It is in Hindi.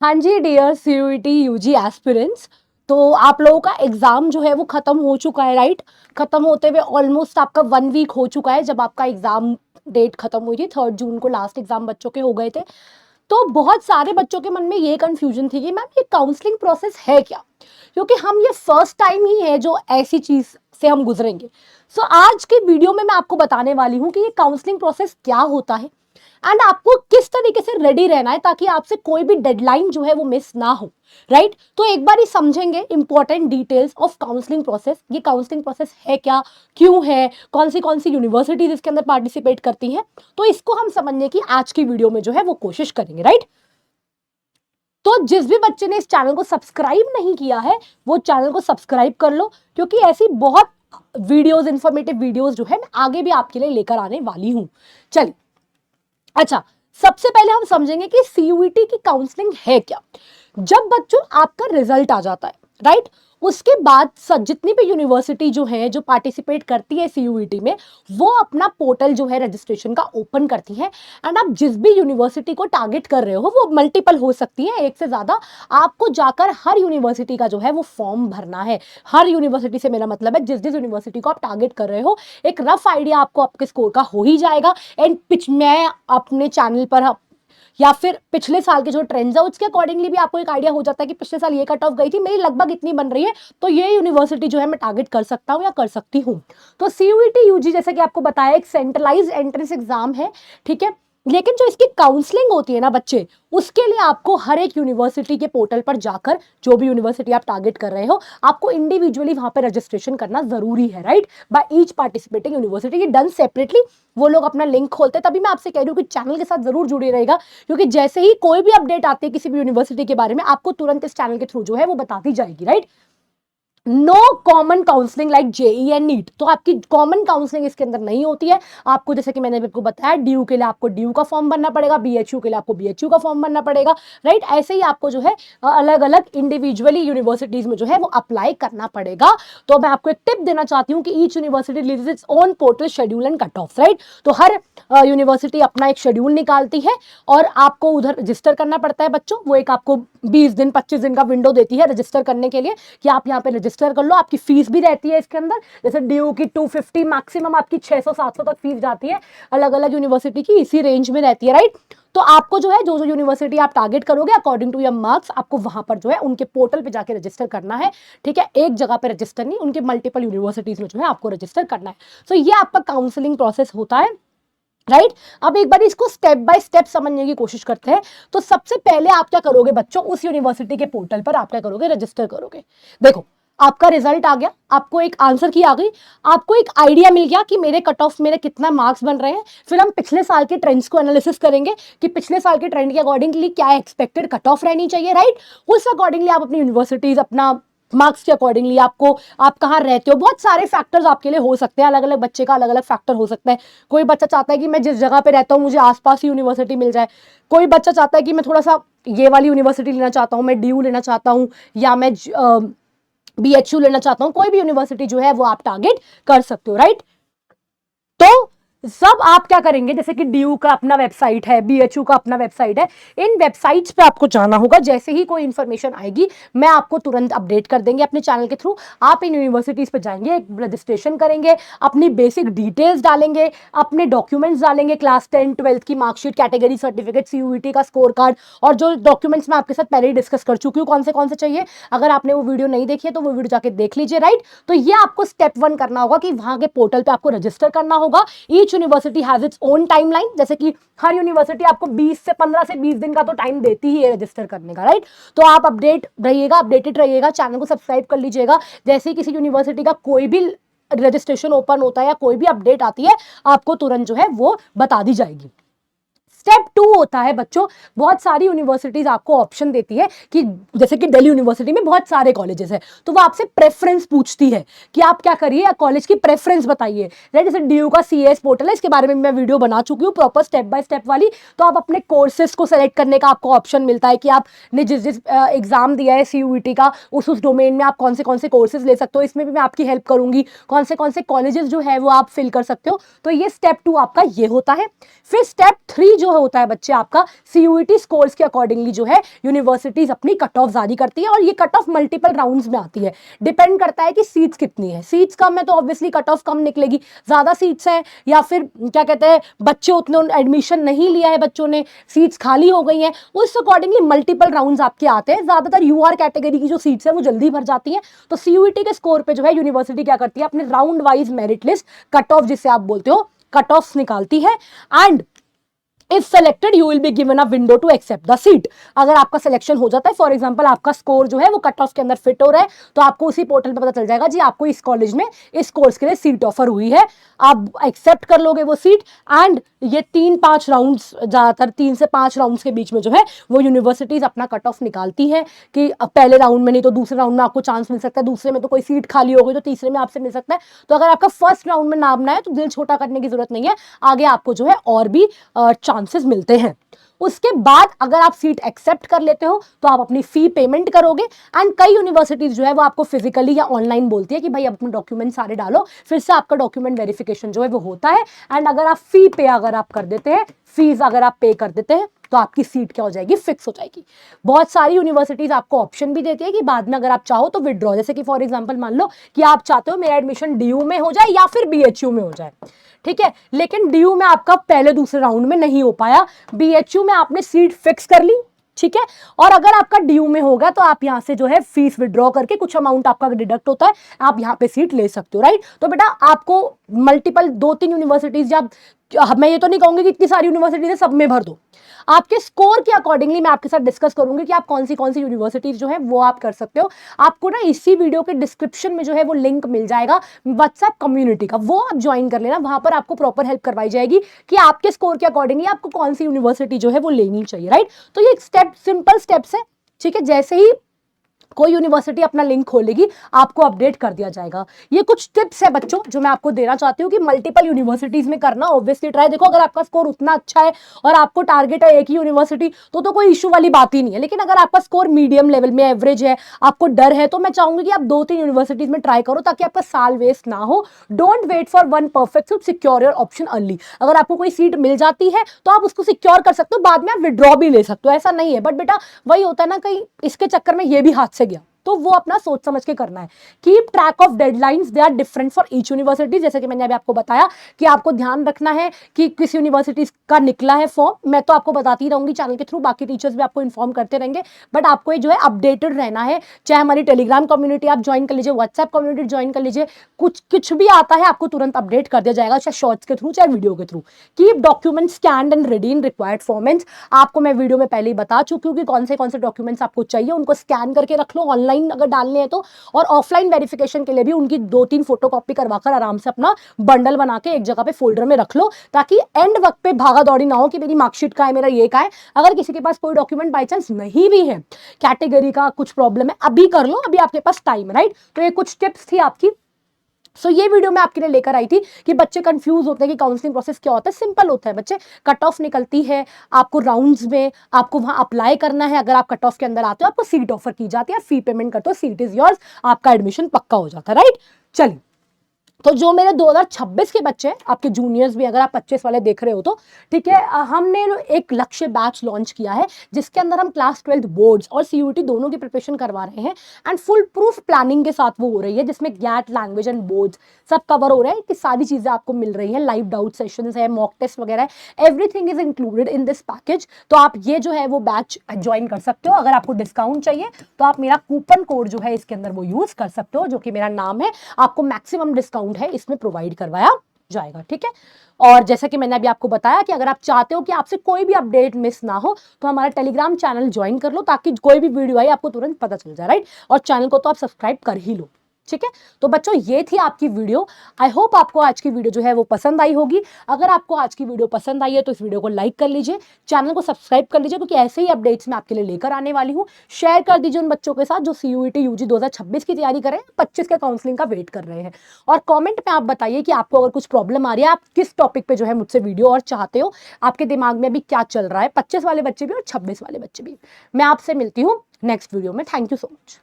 हाँ जी डियर सीयूईटी यूजी एस्पिरेंट्स। तो आप लोगों का एग्जाम जो है वो खत्म हो चुका है, राइट। खत्म होते हुए ऑलमोस्ट आपका 1 वीक हो चुका है जब आपका एग्जाम डेट खत्म हुई थी। 3 जून को लास्ट एग्जाम बच्चों के हो गए थे। तो बहुत सारे बच्चों के मन में ये कंफ्यूजन थी कि मैम ये काउंसलिंग प्रोसेस है क्या, क्योंकि हम ये फर्स्ट टाइम ही है जो ऐसी चीज से हम गुजरेंगे। सो आज की वीडियो में मैं आपको बताने वाली हूँ कि ये काउंसलिंग प्रोसेस क्या होता है एंड आपको किस तरीके से रेडी रहना है ताकि आपसे कोई भी डेडलाइन जो है वो मिस ना हो, राइट। तो एक बार ही समझेंगे important details of counselling process. ये काउंसलिंग प्रोसेस है क्या, क्यों है, कौन सी यूनिवर्सिटीज इसके अंदर पार्टिसिपेट करती हैं, तो इसको हम समझने की आज की वीडियो में जो है वो कोशिश करेंगे, राइट। तो जिस भी बच्चे ने इस चैनल को सब्सक्राइब नहीं किया है वो चैनल को सब्सक्राइब कर लो, क्योंकि ऐसी बहुत वीडियोस, इंफॉर्मेटिव वीडियोस जो है मैं आगे भी आपके लिए लेकर आने वाली हूं। चलिए, अच्छा, सबसे पहले हम समझेंगे कि सीयूईटी की काउंसलिंग है क्या। जब बच्चों आपका रिजल्ट आ जाता है, राइट, उसके बाद जितनी भी यूनिवर्सिटी जो है जो पार्टिसिपेट करती है सीयूईटी में, वो अपना पोर्टल जो है रजिस्ट्रेशन का ओपन करती है। एंड आप जिस भी यूनिवर्सिटी को टारगेट कर रहे हो वो मल्टीपल हो सकती है, एक से ज्यादा। आपको जाकर हर यूनिवर्सिटी का जो है वो फॉर्म भरना है। हर यूनिवर्सिटी से मेरा मतलब है जिस जिस यूनिवर्सिटी को आप टारगेट कर रहे हो, एक रफ आइडिया आपको आपके स्कोर का हो ही जाएगा। एंड मैं अपने चैनल पर या फिर पिछले साल के जो ट्रेंड्स है उसके अकॉर्डिंगली भी आपको एक आइडिया हो जाता है कि पिछले साल ये कट ऑफ गई थी, मेरी लगभग इतनी बन रही है, तो ये यूनिवर्सिटी जो है मैं टारगेट कर सकता हूं या कर सकती हूं। तो सीयूईटी यूजी जैसे कि आपको बताया एक सेंट्रलाइज एंट्रेंस एग्जाम है, ठीक है। लेकिन जो इसकी काउंसलिंग होती है ना बच्चे, उसके लिए आपको हर एक यूनिवर्सिटी के पोर्टल पर जाकर, जो भी यूनिवर्सिटी आप टारगेट कर रहे हो, आपको इंडिविजुअली वहां पर रजिस्ट्रेशन करना जरूरी है, right, by each participating university. ये डन सेपरेटली, वो लोग अपना लिंक खोलते हैं। तभी मैं आपसे कह रही हूँ कि चैनल के साथ जरूर जुड़े रहेगा, क्योंकि जैसे ही कोई भी अपडेट आती है किसी भी यूनिवर्सिटी के बारे में, आपको तुरंत इस चैनल के थ्रू जो है वो बता दी जाएगी, right. No common counselling like JEE and NEET, तो आपकी कॉमन काउंसलिंग इसके अंदर नहीं होती है। आपको जैसे कि मैंने आपको बताया, डीयू के लिए आपको डीयू का फॉर्म भरना पड़ेगा, बीएचयू के लिए आपको बीएचयू का फॉर्म भरना पड़ेगा, राइट। ऐसे ही आपको जो है अलग अलग इंडिविजुअली यूनिवर्सिटीज में जो है वो अप्लाई करना पड़ेगा। तो मैं आपको एक टिप देना चाहती हूँ कि each university releases its own portal schedule and cut off, right. तो हर यूनिवर्सिटी अपना एक शेड्यूल निकालती है और आपको उधर रजिस्टर करना पड़ता है बच्चों। वो एक आपको 20 दिन 25 दिन का विंडो देती है रजिस्टर करने के लिए कि आप यहाँ पे रजिस्टर कर लो। आपकी फीस भी रहती है इसके अंदर, जैसे ड्यू की 250, मैक्सिमम आपकी 600-700 तक फीस जाती है, अलग अलग यूनिवर्सिटी की इसी रेंज में रहती है, राइट। तो आपको जो है जो जो यूनिवर्सिटी आप टारगेट करोगे अकॉर्डिंग टू योर मार्क्स, आपको वहां पर जो है उनके पोर्टल पे जाके रजिस्टर करना है, ठीक है। एक जगह पे रजिस्टर नहीं, उनके मल्टीपल यूनिवर्सिटीज में जो है आपको रजिस्टर करना है। तो ये आपका काउंसलिंग प्रोसेस होता है, राइट। अब एक बार इसको स्टेप बाय स्टेप समझने की कोशिश करते हैं। तो सबसे पहले आप क्या करोगे बच्चों, उस यूनिवर्सिटी के पोर्टल पर आप क्या करोगे, रजिस्टर करोगे। देखो, आपका रिजल्ट आ गया, आपको एक आंसर की आ गई, आपको एक आइडिया मिल गया कि मेरे कट ऑफ मेरे कितना मार्क्स बन रहे हैं। फिर हम पिछले साल के ट्रेंड्स को एनालिसिस करेंगे कि पिछले साल के ट्रेंड के अकॉर्डिंगली क्या एक्सपेक्टेड कट ऑफ रहनी चाहिए, राइट। उस अकॉर्डिंगली आप अपनी यूनिवर्सिटीज, अपना मार्क्स के अकॉर्डिंगली आपको, आप कहाँ रहते हो, बहुत सारे फैक्टर्स आपके लिए हो सकते हैं। अलग अलग बच्चे का अलग अलग फैक्टर हो सकता है। कोई बच्चा चाहता है कि मैं जिस जगह पे रहता हूँ मुझे आसपास ही यूनिवर्सिटी मिल जाए। कोई बच्चा चाहता है कि मैं थोड़ा सा ये वाली यूनिवर्सिटी लेना चाहता हूँ, मैं डीयू लेना चाहता हूँ, या मैं बीएचयू लेना चाहता हूँ। कोई भी यूनिवर्सिटी जो है वो आप टारगेट कर सकते हो, राइट। तो सब आप क्या करेंगे, जैसे कि डीयू का अपना वेबसाइट है, बीएचयू का अपना वेबसाइट है, इन वेबसाइट्स पे आपको जाना होगा। जैसे ही कोई इंफॉर्मेशन आएगी मैं आपको तुरंत अपडेट कर देंगे अपने चैनल के थ्रू। आप इन यूनिवर्सिटीज पे जाएंगे, रजिस्ट्रेशन करेंगे, अपनी बेसिक डिटेल्स डालेंगे, अपने डॉक्यूमेंट्स डालेंगे, क्लास 10 12 की मार्कशीट, कैटेगरी सर्टिफिकेट, सीयूईटी का स्कोर कार्ड, और जो डॉक्यूमेंट्स मैं आपके साथ पहले ही डिस्कस कर चुकी हूँ कौन से चाहिए। अगर आपने वो वीडियो नहीं देखी है तो वो वीडियो जाके देख लीजिए, राइट। तो ये आपको स्टेप 1 करना होगा कि वहां के पोर्टल पे आपको रजिस्टर करना होगा। Each university has its own timeline, जैसे कि हर यूनिवर्सिटी आपको 15 से 20 दिन का तो टाइम देती ही है रजिस्टर करने का, राइट। तो आप अपडेटेड रहिएगा, चैनल को सब्सक्राइब कर लीजिएगा। जैसे ही किसी यूनिवर्सिटी का कोई भी रजिस्ट्रेशन ओपन होता है या कोई भी अपडेट आती है, आपको तुरंत जो है वो बता दी जाएगी। स्टेप 2 होता है बच्चों, बहुत सारी यूनिवर्सिटीज आपको ऑप्शन देती है कि जैसे कि दिल्ली यूनिवर्सिटी में बहुत सारे कॉलेजेस हैं, तो वो आपसे प्रेफरेंस पूछती है कि आप क्या करिए, कॉलेज की प्रेफरेंस बताइए, राइट। जैसे डीयू का सीएस पोर्टल है, इसके बारे में मैं वीडियो बना चुकी हूँ प्रॉपर स्टेप बाय स्टेप वाली। तो आप अपने कोर्सेज को सेलेक्ट करने का आपको ऑप्शन मिलता है कि आपने जिस जिस एग्जाम दिया है सीयूईटी का, उस डोमेन में आप कौन से कोर्सेज ले सकते हो। इसमें भी मैं आपकी हेल्प करूंगी, कौन से कॉलेजेस जो है वो आप फिल कर सकते हो। तो ये स्टेप 2 आपका ये होता है। फिर स्टेप 3 जो होता है बच्चे आपका CUET स्कोर्स के अकॉर्डिंगली जो है यूनिवर्सिटीज अपनी कट ऑफ जारी करती है, और ये कट ऑफ मल्टीपल राउंड्स में आती है। डिपेंड करता है कि सीट्स कितनी है, सीट्स कम है तो ऑब्वियसली कट ऑफ कम निकलेगी, ज्यादा सीट्स है या फिर क्या कहते हैं बच्चे उतने एडमिशन नहीं लिया है, बच्चों ने सीट्स खाली हो गई हैं, उस अकॉर्डिंगली मल्टीपल राउंड्स आपके आते हैं। ज्यादातर UR कैटेगरी की जो सीट्स है वो जल्दी भर जाती हैं, तो CUET के स्कोर पे जो है यूनिवर्सिटी क्या करती है, अपने round wise merit list cut off जिसे आप बोलते हो कट ऑफ निकालती है। And if selected you will be given a window to accept the seat. अगर आपका सिलेक्शन हो जाता है, फॉर एग्जांपल आपका स्कोर जो है वो कट ऑफ के अंदर फिट हो रहा है, तो आपको उसी पोर्टल पे पता चल जाएगा जी आपको इस कॉलेज में इस कोर्स के लिए सीट ऑफर हुई है, आप एक्सेप्ट कर लोगे वो सीट। एंड ये 3-5 राउंड्स, ज्यादातर 3 से 5 राउंड्स के बीच में जो है वो यूनिवर्सिटीज अपना कट ऑफ निकालती है कि अब पहले राउंड में नहीं तो दूसरे राउंड में आपको चांस मिल सकता है, दूसरे में तो कोई सीट खाली हो गई तो तीसरे में आपसे मिल सकता है। तो अगर आपका फर्स्ट राउंड में नाम ना है तो दिल छोटा करने की जरूरत नहीं है, आगे आपको जो है और भी चांसेस मिलते हैं। उसके बाद अगर आप सीट एक्सेप्ट कर लेते हो तो आप अपनी फी पेमेंट करोगे। एंड कई यूनिवर्सिटीज जो है वो आपको फिजिकली या ऑनलाइन बोलती है कि भाई अपने डॉक्यूमेंट सारे डालो, फिर से आपका डॉक्यूमेंट वेरिफिकेशन जो है वो होता है। एंड अगर आप फी पे अगर आप कर देते हैं, फीस अगर आप पे कर देते हैं तो आपकी सीट क्या हो जाएगी, फिक्स हो जाएगी। बहुत सारी यूनिवर्सिटीज आपको ऑप्शन भी देती है कि बाद में अगर आप चाहो तो विड्रॉ, जैसे कि फॉर एग्जांपल मान लो कि आप चाहते हो मेरा एडमिशन DU में हो जाए या फिर BHU में हो जाए, ठीक है, लेकिन DU में आपका पहले दूसरे राउंड में नहीं हो पाया, BHU में आपने सीट फिक्स कर ली, ठीक है, और अगर आपका DU में होगा तो आप यहां से जो है फीस विड्रॉ करके कुछ अमाउंट आपका डिडक्ट होता है, आप यहां पे सीट ले सकते हो, राइट। तो बेटा आपको मल्टीपल 2-3 यूनिवर्सिटीज, या मैं ये तो नहीं कहूंगी कि इतनी सारी यूनिवर्सिटीज है सब में भर दो, आपके स्कोर के अकॉर्डिंगली मैं आपके साथ डिस्कस करूंगी कि आप कौन सी यूनिवर्सिटीज जो है वो आप कर सकते हो। आपको ना इसी वीडियो के डिस्क्रिप्शन में जो है वो लिंक मिल जाएगा व्हाट्सएप कम्युनिटी का, वो आप ज्वाइन कर लेना, वहां पर आपको प्रॉपर हेल्प करवाई जाएगी कि आपके स्कोर के अकॉर्डिंगली आपको कौन सी यूनिवर्सिटी जो है वो लेनी चाहिए, राइट। तो ये सिंपल स्टेप्स है, ठीक है, जैसे ही कोई यूनिवर्सिटी अपना लिंक खोलेगी आपको अपडेट कर दिया जाएगा। ये कुछ टिप्स है बच्चों जो मैं आपको देना चाहती हूँ कि मल्टीपल यूनिवर्सिटीज में करना ऑब्वियसली ट्राई। देखो अगर आपका स्कोर उतना अच्छा है और आपको टारगेट है एक ही यूनिवर्सिटी तो कोई इशू वाली बात ही नहीं है, लेकिन अगर आपका स्कोर मीडियम लेवल में एवरेज है, आपको डर है, तो मैं चाहूंगी कि आप 2-3 यूनिवर्सिटीज में ट्राई करो ताकि आपका साल वेस्ट ना हो। Don't wait for one perfect, secure your option early. अगर आपको कोई सीट मिल जाती है तो आप उसको सिक्योर कर सकते हो, बाद में आप विड्रॉ भी ले सकते हो, ऐसा नहीं है। बट बेटा वही होता है ना, कहीं इसके चक्कर में ये भी हाथ से गया, तो वो अपना सोच समझ के करना है। Keep track of deadlines, they are different for each university. जैसे कि मैंने अभी आपको बताया कि आपको ध्यान रखना है कि किस यूनिवर्सिटी का निकला है फॉर्म, मैं तो आपको बताती रहूंगी चैनल के थ्रू, बाकी टीचर्स भी आपको इन्फॉर्म करते रहेंगे। बट आपको जो है अपडेटेड रहना है, चाहे हमारी टेलीग्राम कम्युनिटी आप ज्वाइन कर लीजिए, व्हाट्सएप कम्युनिटी ज्वाइन कर लीजिए, कुछ भी आता है आपको तुरंत अपडेट कर दिया जाएगा, चाहे शॉर्ट्स के थ्रू चाहे वीडियो के through. Keep document scanned and ready in required formats. आपको मैं वीडियो में पहले ही बता चुकी हूँ कि कौन से डॉक्यूमेंट्स आपको चाहिए, उनको स्कैन करके रख लो ऑनलाइन अगर डालने हैं तो, और ऑफलाइन वेरिफिकेशन के लिए भी उनकी 2-3 फोटोकॉपी करवाकर आराम से अपना बंडल बना के एक जगह पे फोल्डर में रख लो, ताकि एंड वक्त पे भागा दौड़ी ना हो कि मेरी मार्कशीट का है, मेरा ये का है। अगर किसी के पास कोई डॉक्यूमेंट बाई चांस नहीं भी है, कैटेगरी का कुछ प्रॉब्लम है, अभी कर लो, अभी आपके पास टाइम है, राइट। तो ये कुछ टिप्स थी आपकी। ये वीडियो मैं आपके लिए लेकर आई थी कि बच्चे कंफ्यूज होते हैं कि काउंसलिंग प्रोसेस क्या होता है। सिंपल होता है बच्चे, कट ऑफ निकलती है, आपको राउंड्स में आपको वहां अप्लाई करना है, अगर आप कट ऑफ के अंदर आते हो आपको सीट ऑफर की जाती है, फी पेमेंट करते हो, सीट इज योर्स, आपका एडमिशन पक्का हो जाता है, राइट। चलिए, तो जो मेरे 2026 के बच्चे हैं, आपके जूनियर्स भी, अगर आप 25 वाले देख रहे हो तो ठीक है, हमने एक लक्ष्य बैच लॉन्च किया है जिसके अंदर हम क्लास 12 बोर्ड्स और CUET दोनों की प्रिपरेशन करवा रहे हैं। एंड फुल प्रूफ प्लानिंग के साथ वो हो रही है, जिसमें गैट, लैंग्वेज एंड बोर्ड्स सब कवर हो रहे हैं, कि सारी चीजें आपको मिल रही है, लाइव डाउट सेशंस है, मॉक टेस्ट वगैरह, everything is included in this package. तो आप ये जो है वो बैच ज्वाइन कर सकते हो। अगर आपको डिस्काउंट चाहिए तो आप मेरा कूपन कोड जो है इसके अंदर वो यूज कर सकते हो, जो कि मेरा नाम है, आपको मैक्सिमम डिस्काउंट है इसमें प्रोवाइड करवाया जाएगा, ठीक है। और जैसा कि मैंने अभी आपको बताया कि अगर आप चाहते हो कि आपसे कोई भी अपडेट मिस ना हो तो हमारा टेलीग्राम चैनल ज्वाइन कर लो, ताकि कोई भी वीडियो आई आपको तुरंत पता चल जाए, राइट। और चैनल को तो आप सब्सक्राइब कर ही लो, ठीक है। तो बच्चों ये थी आपकी वीडियो। आई होप आपको आज की वीडियो जो है वो पसंद आई होगी। अगर आपको आज की वीडियो पसंद आई है तो इस वीडियो को लाइक कर लीजिए, चैनल को सब्सक्राइब कर लीजिए, क्योंकि ऐसे ही अपडेट्स मैं आपके लिए लेकर आने वाली हूँ। शेयर कर दीजिए उन बच्चों के साथ जो CUET UG 2026 की तैयारी कर रहे हैं, 25 के काउंसलिंग का वेट कर रहे हैं। और कॉमेंट में आप बताइए कि आपको अगर कुछ प्रॉब्लम आ रही है, आप किस टॉपिक पे जो है मुझसे वीडियो और चाहते हो, आपके दिमाग में अभी क्या चल रहा है, 25 वाले बच्चे भी और 26 वाले बच्चे भी। मैं आपसे मिलती हूँ नेक्स्ट वीडियो में। Thank you so much.